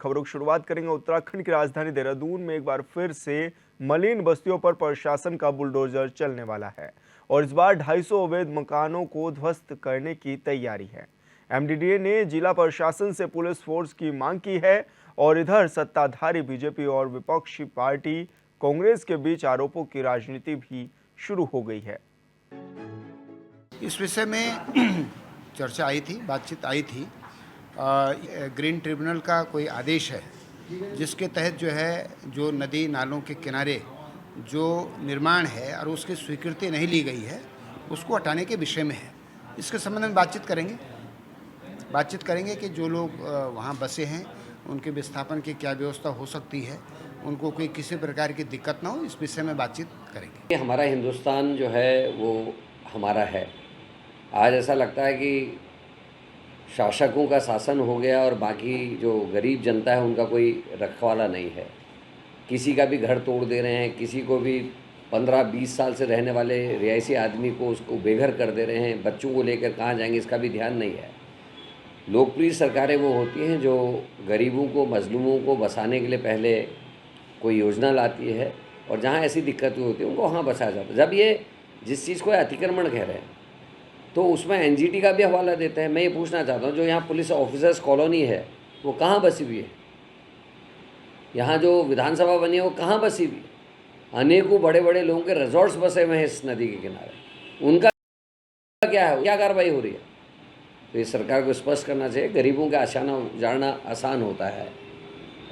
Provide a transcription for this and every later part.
खबरों की शुरुआत करेंगे उत्तराखंड की राजधानी देहरादून में। एक बार फिर से मलिन बस्तियों पर प्रशासन का बुलडोजर चलने वाला है और इस बार 250 अवैध मकानों को ध्वस्त करने की तैयारी है। एमडीडीए ने जिला प्रशासन से पुलिस फोर्स की मांग की है और इधर सत्ताधारी बीजेपी और विपक्षी पार्टी कांग्रेस के बीच आरोपों की राजनीति भी शुरू हो गई है। इस विषय में चर्चा आई थी, बातचीत आई थी। ग्रीन ट्रिब्यूनल का कोई आदेश है जिसके तहत जो है, जो नदी नालों के किनारे जो निर्माण है और उसकी स्वीकृति नहीं ली गई है, उसको हटाने के विषय में है। इसके संबंध में बातचीत करेंगे कि जो लोग वहाँ बसे हैं उनके विस्थापन की क्या व्यवस्था हो सकती है, उनको कोई किसी प्रकार की दिक्कत ना हो, इस विषय में बातचीत करेंगे। हमारा हिंदुस्तान जो है वो हमारा है। आज ऐसा लगता है कि शासकों का शासन हो गया और बाकी जो गरीब जनता है उनका कोई रखवाला नहीं है। किसी का भी घर तोड़ दे रहे हैं, किसी को भी 15-20 साल से रहने वाले रिहायशी आदमी को उसको बेघर कर दे रहे हैं। बच्चों को लेकर कहाँ जाएंगे इसका भी ध्यान नहीं है। लोकप्रिय सरकारें वो होती हैं जो गरीबों को, मजलूमों को बसाने के लिए पहले कोई योजना लाती है और जहाँ ऐसी दिक्कतें होती हैं उनको वहाँ बसाया जाता है। जब ये जिस चीज़ को अतिक्रमण कह रहे हैं तो उसमें एनजीटी का भी हवाला देते हैं। मैं ये पूछना चाहता हूँ, जो यहाँ पुलिस ऑफिसर्स कॉलोनी है वो कहाँ बसी हुई है? यहाँ जो विधानसभा बनी है वो कहाँ बसी हुई है? अनेकों बड़े बड़े लोगों के रिजॉर्ट्स बसे हुए हैं इस नदी के किनारे। उनका क्या है, क्या कार्रवाई हो रही है? तो ये सरकार को स्पष्ट करना चाहिए। गरीबों का आशाना जानना आसान होता है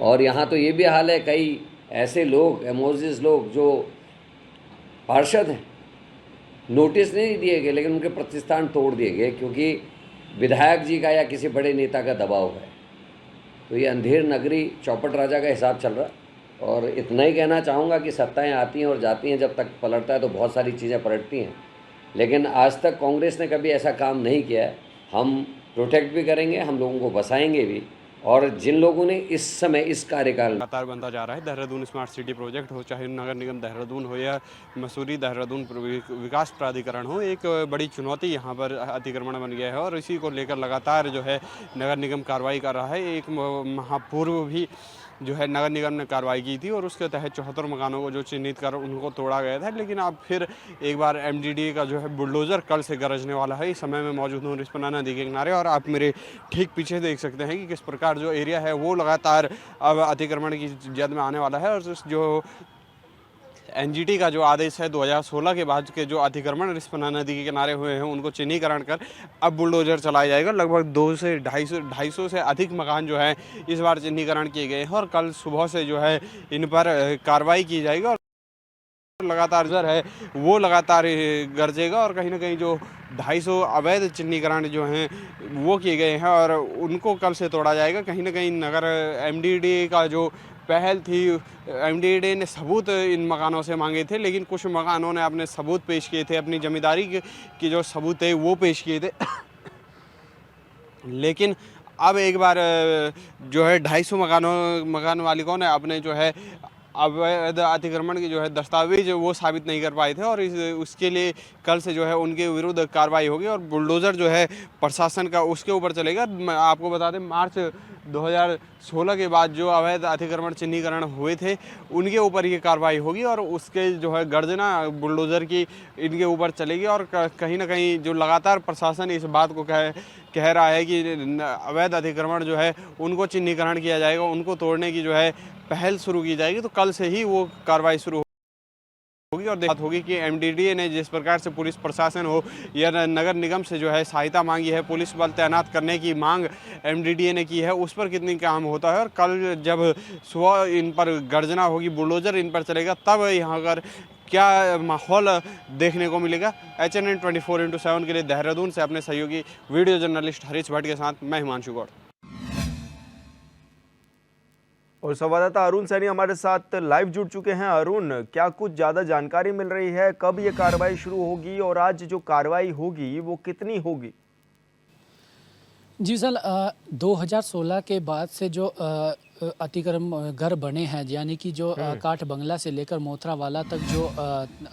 और यहाँ तो ये भी हाल है, कई ऐसे लोग, एमोजिस लोग जो पार्षद हैं, नोटिस नहीं दिए गए लेकिन उनके प्रतिष्ठान तोड़ दिए गए क्योंकि विधायक जी का या किसी बड़े नेता का दबाव है। तो ये अंधेर नगरी चौपट राजा का हिसाब चल रहा। और इतना ही कहना चाहूँगा कि सत्ताएं आती हैं और जाती हैं, जब तक पलटता है तो बहुत सारी चीज़ें पलटती हैं, लेकिन आज तक कांग्रेस ने कभी ऐसा काम नहीं किया है। हम प्रोटेक्ट भी करेंगे, हम लोगों को बसाएंगे भी। और जिन लोगों ने इस समय इस कार्यकाल लगातार बनता जा रहा है देहरादून स्मार्ट सिटी प्रोजेक्ट हो, चाहे नगर निगम देहरादून हो या मसूरी देहरादून विकास प्राधिकरण हो, एक बड़ी चुनौती यहाँ पर अतिक्रमण बन गया है और इसी को लेकर लगातार जो है नगर निगम कार्रवाई कर रहा है। एक माह पूर्व भी जो है नगर निगम ने कार्रवाई की थी और उसके तहत 74 मकानों को जो चिन्हित कर उनको तोड़ा गया था, लेकिन अब फिर एक बार एमडीडीए का जो है बुलडोज़र कल से गरजने वाला है। इस समय में मौजूद हूँ रिस्पना नदी के किनारे और आप मेरे ठीक पीछे देख सकते हैं कि किस प्रकार जो एरिया है वो लगातार अब अतिक्रमण की जद में आने वाला है। और जो एनजीटी का जो आदेश है 2016 के बाद के जो अतिक्रमण रिस्पना नदी के किनारे हुए हैं उनको चिन्हीकरण कर अब बुलडोजर चलाया जाएगा। लगभग 200 से 250 से अधिक मकान जो है इस बार चिन्हीकरण किए गए हैं और कल सुबह से जो है इन पर कार्रवाई की जाएगी और लगातार है वो लगातार गरजेगा और कहीं ना कहीं जो 250 अवैध चिन्हीकरण जो हैं वो किए गए हैं और उनको कल से तोड़ा जाएगा। कहीं ना कहीं नगर एमडीडीए का जो पहल थी, एमडीडीए ने सबूत इन मकानों से मांगे थे, लेकिन कुछ मकानों ने अपने सबूत पेश किए थे, अपनी जमींदारी की जो सबूत है वो पेश किए थे। लेकिन अब एक बार जो है 250 मकान मालिकों ने अपने जो है अवैध अतिक्रमण की जो है दस्तावेज वो साबित नहीं कर पाए थे और उसके लिए कल से जो है उनके विरुद्ध कार्रवाई होगी और बुलडोज़र जो है प्रशासन का उसके ऊपर चलेगा। मैं आपको बता दें, मार्च 2016 के बाद जो अवैध अतिक्रमण चिन्हीकरण हुए थे उनके ऊपर ये कार्रवाई होगी और उसके जो है गर्जना बुलडोज़र की इनके ऊपर चलेगी। और कहीं ना कहीं जो लगातार प्रशासन इस बात को कह रहा है कि अवैध अतिक्रमण जो है उनको चिन्हीकरण किया जाएगा, उनको तोड़ने की जो है पहल शुरू की जाएगी। तो कल से ही वो कार्रवाई शुरू होगी और बात होगी कि एमडीडीए ने जिस प्रकार से पुलिस प्रशासन हो या नगर निगम से जो है सहायता मांगी है, पुलिस बल तैनात करने की मांग एमडीडीए ने की है, उस पर कितनी काम होता है। और कल जब सुबह इन पर गर्जना होगी, बुलडोजर इन पर चलेगा, तब यहाँ पर क्या माहौल देखने को मिलेगा। HNN 24/7 के लिए देहरादून से अपने सहयोगी वीडियो जर्नलिस्ट हरीश भट्ट के साथ मैं हिमांशु गौड़ और संवाददाता अरुण सैनी हमारे साथ लाइव जुड़ चुके हैं। अरुण, क्या कुछ ज़्यादा जानकारी मिल रही है, कब ये कार्रवाई शुरू होगी और आज जो कार्रवाई होगी वो कितनी होगी? जी सर, 2016 के बाद से जो अतिक्रमण घर बने हैं, यानी कि जो काठ बंगला से लेकर मोथरावाला तक जो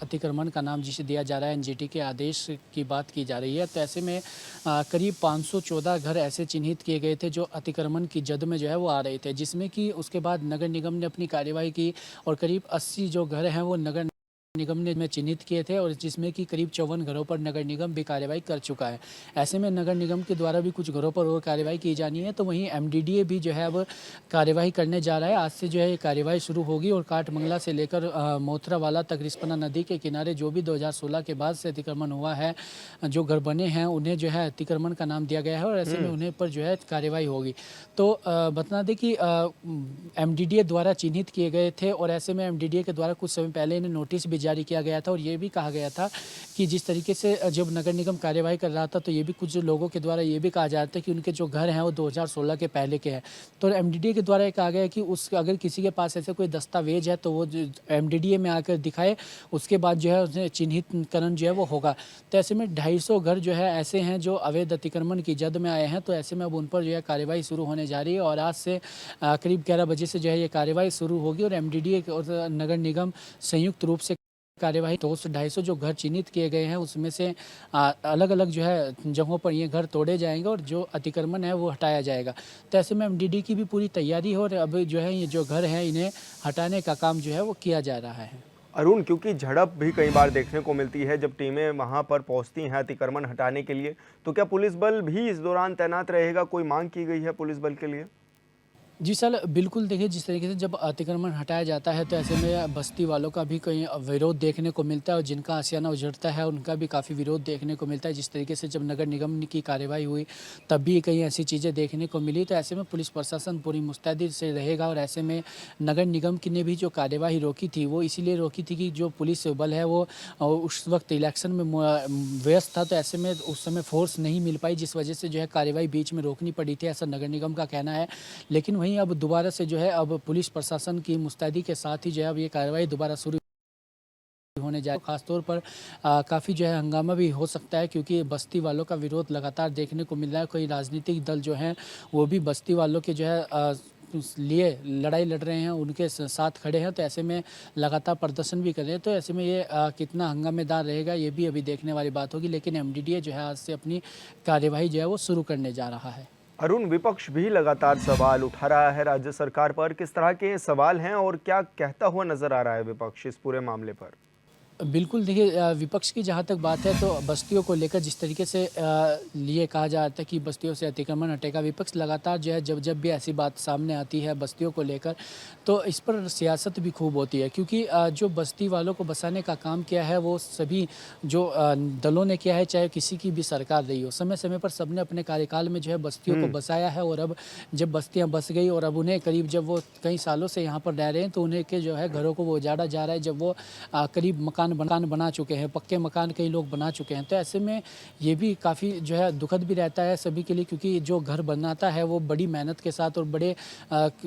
अतिक्रमण का नाम जिसे दिया जा रहा है एनजीटी के आदेश की बात की जा रही है। तो ऐसे में करीब 514 घर ऐसे चिन्हित किए गए थे जो अतिक्रमण की जद में जो है वो आ रहे थे, जिसमें कि उसके बाद नगर निगम ने अपनी कार्यवाही की और करीब 80 जो घर हैं वो नगर निगम ने में चिन्हित किए थे और जिसमें कि करीब 54 घरों पर नगर निगम भी कार्रवाई कर चुका है। ऐसे में नगर निगम के द्वारा भी कुछ घरों पर और कार्रवाई की जानी है। तो वहीं एमडीडीए भी जो है अब कार्रवाई करने जा रहा है। आज से जो है ये कार्रवाई शुरू होगी और काठबंगला से लेकर मोथरावाला तक रिस्पना नदी के किनारे जो भी 2016 के बाद से अतिक्रमण हुआ है, जो घर बने हैं उन्हें जो है अतिक्रमण का नाम दिया गया है और ऐसे में उन्हें पर जो है कार्रवाई होगी। तो बता दें कि एमडीडीए द्वारा चिन्हित किए गए थे और ऐसे में एमडीडीए के द्वारा कुछ समय पहले इन्हें नोटिस भी जारी किया गया था और ये भी कहा गया था कि जिस तरीके से जब नगर निगम कार्यवाही कर रहा था तो ये भी कुछ लोगों के द्वारा ये भी कहा जा रहा था कि उनके जो घर हैं वो 2016 के पहले के हैं। तो एमडीडीए के द्वारा ये कहा गया कि उस अगर किसी के पास ऐसे कोई दस्तावेज है तो वो एमडीडीए में आकर दिखाए, उसके बाद जो है उसने चिन्हितकरण जो है वो होगा। तो ऐसे में 250 घर जो है ऐसे हैं जो अवैध अतिक्रमण की जद में आए हैं। तो ऐसे में अब उन पर जो है कार्यवाही शुरू होने जा रही है और आज से करीब 11 बजे से जो है ये कार्यवाही शुरू होगी और एमडीडीए और नगर निगम संयुक्त रूप से कार्यवाही। तो 250 जो घर चिन्हित किए गए हैं उसमें से अलग अलग जो है जगहों पर ये घर तोड़े जाएंगे और जो अतिक्रमण है वो हटाया जाएगा। तो ऐसे में एमडीडी की भी पूरी तैयारी हो और अब जो है ये जो घर हैं इन्हें हटाने का काम जो है वो किया जा रहा है। अरुण, क्योंकि झड़प भी कई बार देखने को मिलती है जब टीमें वहां पर पहुंचती हैं अतिक्रमण हटाने के लिए, तो क्या पुलिस बल भी इस दौरान तैनात रहेगा? कोई मांग की गई है पुलिस बल के लिए? जी सर, बिल्कुल देखिए, जिस तरीके से जब अतिक्रमण हटाया जाता है तो ऐसे में बस्ती वालों का भी कहीं विरोध देखने को मिलता है और जिनका आशियाना उजड़ता है उनका भी काफ़ी विरोध देखने को मिलता है। जिस तरीके से जब नगर निगम की कार्रवाई हुई तब भी कई ऐसी चीज़ें देखने को मिली। तो ऐसे में पुलिस प्रशासन पूरी मुस्तैदी से रहेगा और ऐसे में नगर निगम की ने भी जो कार्यवाही रोकी थी वो इसीलिए रोकी थी कि जो पुलिस बल है वो उस वक्त इलेक्शन में व्यस्त था, तो ऐसे में उस समय फोर्स नहीं मिल पाई, जिस वजह से जो है कार्यवाही बीच में रोकनी पड़ी थी, ऐसा नगर निगम का कहना है। लेकिन वहीं अब दोबारा से जो है अब पुलिस प्रशासन की मुस्तैदी के साथ ही जो है अब ये कार्रवाई दोबारा शुरू होने जाए। खासतौर पर काफ़ी जो है हंगामा भी हो सकता है क्योंकि बस्ती वालों का विरोध लगातार देखने को मिल रहा है। कोई राजनीतिक दल जो हैं वो भी बस्ती वालों के जो है लिए लड़ाई लड़ रहे हैं, उनके साथ खड़े हैं। तो ऐसे में लगातार प्रदर्शन भी कर रहे हैं। तो ऐसे में ये कितना हंगामेदार रहेगा ये भी अभी देखने वाली बात होगी। लेकिन एमडीडीए जो है आज से अपनी कार्यवाही जो है वो शुरू करने जा रहा है। अरुण, विपक्ष भी लगातार सवाल उठा रहा है राज्य सरकार पर। किस तरह के सवाल हैं और क्या कहता हुआ नजर आ रहा है विपक्ष इस पूरे मामले पर? बिल्कुल देखिए, विपक्ष की जहाँ तक बात है तो बस्तियों को लेकर जिस तरीके से ये कहा जाता है कि बस्तियों से अतिक्रमण हटेगा, विपक्ष लगातार जो है जब भी ऐसी बात सामने आती है बस्तियों को लेकर तो इस पर सियासत भी खूब होती है। क्योंकि जो बस्ती वालों को बसाने का काम किया है वो सभी जो दलों ने किया है, चाहे किसी की भी सरकार रही हो, समय समय पर सबने अपने कार्यकाल में जो है बस्तियों को बसाया है। और अब जब बस्तियाँ बस गई और अब उन्हें करीब जब वो कई सालों से यहाँ पर रह रहे हैं तो उन्हें के जो है घरों को वो उजाड़ा जा रहा है। जब वो करीब मकान बना चुके हैं, पक्के मकान कई लोग बना चुके हैं। तो ऐसे में ये भी काफ़ी जो है दुखद भी रहता है सभी के लिए, क्योंकि जो घर बनाता है वो बड़ी मेहनत के साथ और बड़े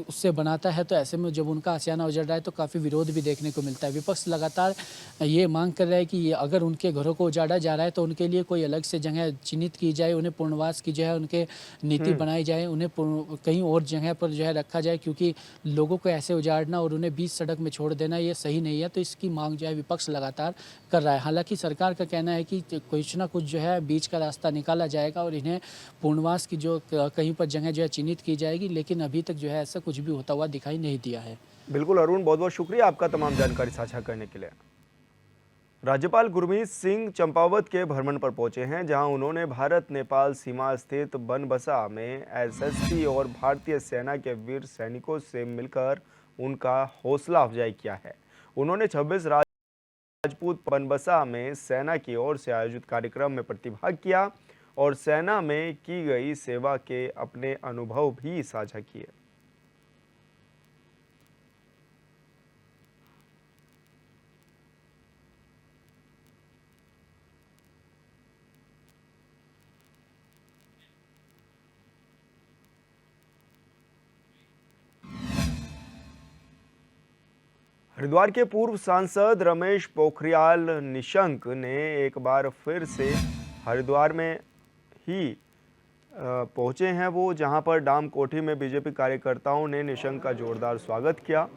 उससे बनाता है। तो ऐसे में जब उनका आशियाना उजड़ रहा है तो काफ़ी विरोध भी देखने को मिलता है। विपक्ष लगातार ये मांग कर रहा है कि अगर उनके घरों को उजाड़ा जा रहा है तो उनके लिए कोई अलग से जगह चिन्हित की जाए, उन्हें पुनर्वास की जाए, उनके नीति बनाई जाए, उन्हें कहीं और जगह पर जो है रखा जाए। क्योंकि लोगों को ऐसे उजाड़ना और उन्हें बीच सड़क में छोड़ देना ये सही नहीं है। तो इसकी मांग जो है विपक्ष लगातार कर रहा है। हालांकि सरकार का कहना है कि कुछ ना कुछ जो है बीच का रास्ता निकाला जाएगा और इन्हें पुनर्वास की जो कहीं पर जगह जो है चिन्हित की जाएगी। लेकिन अभी तक जो है ऐसा कुछ भी होता हुआ दिखाई नहीं दिया है। बिल्कुल अरुण, बहुत बहुत शुक्रिया आपका तमाम जानकारी साझा करने के लिए। राज्यपाल गुरमीत सिंह चंपावत के भ्रमण पर पहुंचे हैं, जहां उन्होंने भारत नेपाल सीमा स्थित बनबसा में एसएसबी और भारतीय सेना के वीर सैनिकों से मिलकर उनका हौसला अफजाई किया है। उन्होंने 26 राजपूत बनबसा में सेना की ओर से आयोजित कार्यक्रम में प्रतिभाग किया और सेना में की गई सेवा के अपने अनुभव भी साझा किए। हरिद्वार के पूर्व सांसद रमेश पोखरियाल निशंक ने एक बार फिर से हरिद्वार में ही पहुंचे हैं वो, जहां पर डाम कोठी में बीजेपी कार्यकर्ताओं ने निशंक का जोरदार स्वागत किया।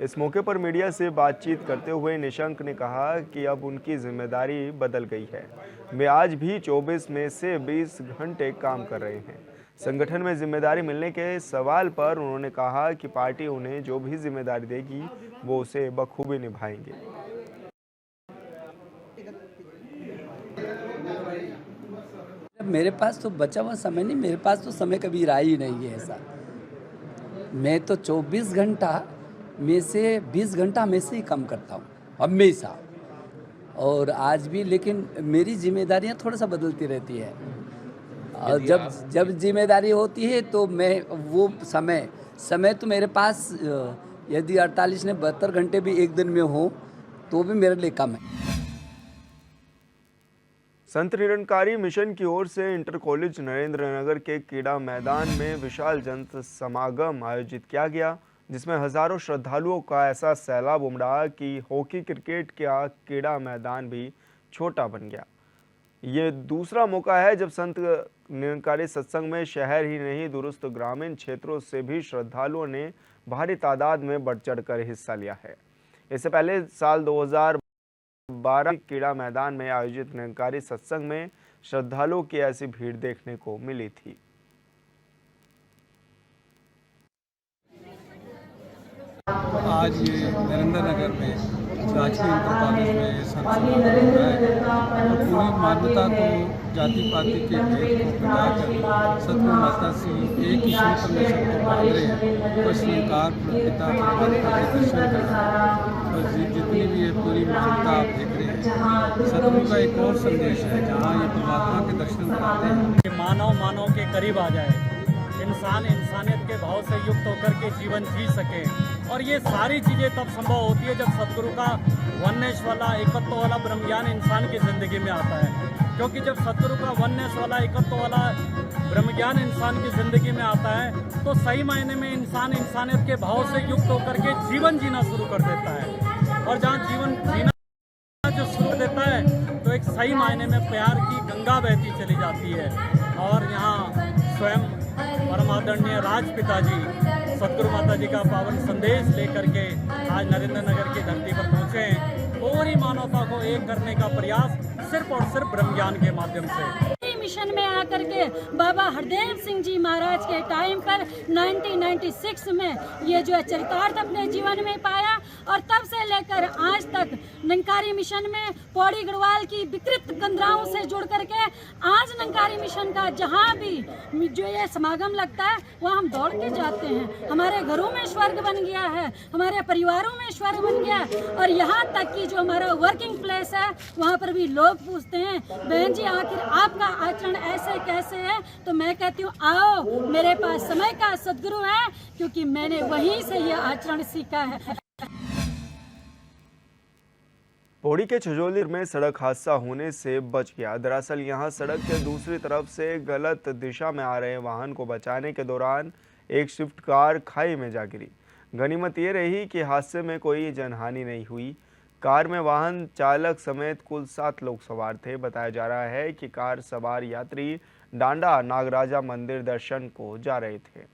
इस मौके पर मीडिया से बातचीत करते हुए निशंक ने कहा कि अब उनकी जिम्मेदारी बदल गई है। वे आज भी 24 में से 20 घंटे काम कर रहे हैं। संगठन में जिम्मेदारी मिलने के सवाल पर उन्होंने कहा कि पार्टी उन्हें जो भी जिम्मेदारी देगी वो उसे बखूबी निभाएंगे। मेरे पास तो बचा हुआ समय नहीं, मेरे पास तो समय कभी रहा ही नहीं है ऐसा। मैं तो 24 घंटा में से 20 घंटा में से ही कम करता हूँ हमेशा, और आज भी। लेकिन मेरी जिम्मेदारियाँ थोड़ा सा बदलती रहती है, और जब जिम्मेदारी होती है तो मैं वो समय तो मेरे पास, यदि 48 ने 72 घंटे भी एक दिन में हो तो भी मेरे लिए कम है। संत निरंकारी मिशन की ओर से इंटर कॉलेज नरेंद्र नगर के क्रीड़ा मैदान में विशाल जन समागम आयोजित किया गया, जिसमें हजारों श्रद्धालुओं का ऐसा सैलाब उमड़ा कि हॉकी क्रिकेट का क्रीड़ा मैदान भी छोटा बन गया। ये दूसरा मौका है जब संत निरंकारी सत्संग में शहर ही नहीं दुरुस्त ग्रामीण क्षेत्रों से भी श्रद्धालुओं ने भारी तादाद में बढ़ चढ़कर हिस्सा लिया है। इससे पहले साल 2012 क्रीड़ा मैदान में आयोजित निरंकारी सत्संग में श्रद्धालुओं की ऐसी भीड़ देखने को मिली थी। आज ये नरेंद्र नगर में राजकीय इंटर कॉलेज में सत्संग हो रहा है, और पूरी मानवता को जाति पाति के भेद को मिटाकर सतगुरु माता श्री एक ही सूत्र में सबको बांध रहे हैं। बस निरंकार पिता परमात्मा के दर्शन करना, बस जितनी भी है पूरी मानवता आप देख रहे हैं। सतगुरु का एक और संदेश है जहाँ ये परमात्मा के दर्शन कराते हैं। मानव के करीब आ जाए, इंसान इंसानियत के भाव से युक्त होकर के जीवन जी सके, और ये सारी चीज़ें तब संभव होती है जब सतगुरु का वननेस वाला एकत्व वाला ब्रह्म ज्ञान इंसान की ज़िंदगी में आता है। क्योंकि जब सतगुरु का वननेस वाला एकत्व वाला ब्रह्म ज्ञान इंसान की ज़िंदगी में आता है तो सही मायने में इंसान इंसानियत के भाव से युक्त होकर के जीवन जीना शुरू कर देता है, और जहाँ जीवन जीना जो शुरू देता है तो एक सही मायने में प्यार की गंगा बहती चली जाती है। और यहाँ स्वयं परम आदरणीय राजपिता जी सतगुरु माता जी का पावन संदेश लेकर के आज नरेंद्र नगर की धरती पर पहुँचे हैं। पूरी मानवता को एक करने का प्रयास सिर्फ और सिर्फ ब्रह्म ज्ञान के माध्यम से। मिशन में आकर के बाबा हरदेव सिंह जी महाराज के टाइम पर 1996 में ये जो है चरितार्थ अपने जीवन में पाया, और तब से लेकर आज तक निरंकारी मिशन में पौड़ी गढ़वाल की विकृत कंदराओं से जुड़ करके आज निरंकारी मिशन का जहाँ भी जो ये समागम लगता है वहाँ हम दौड़ के जाते हैं। हमारे घरों में स्वर्ग बन गया है, हमारे परिवारों में स्वर्ग बन गया है, और यहाँ तक कि जो हमारा वर्किंग प्लेस है वहाँ पर भी लोग पूछते हैं बहन जी आखिर आपका आचरण ऐसे कैसे है, तो मैं कहती हूँ आओ मेरे पास समय का सद्गुरु है, क्योंकि मैंने वहीं से ये आचरण सीखा है। पौड़ी के छजौली में सड़क हादसा होने से बच गया। दरअसल यहां सड़क के दूसरी तरफ से गलत दिशा में आ रहे वाहन को बचाने के दौरान एक स्विफ्ट कार खाई में जा गिरी। गनीमत ये रही कि हादसे में कोई जनहानि नहीं हुई। कार में वाहन चालक समेत कुल 7 लोग सवार थे। बताया जा रहा है कि कार सवार यात्री डांडा नागराजा मंदिर दर्शन को जा रहे थे।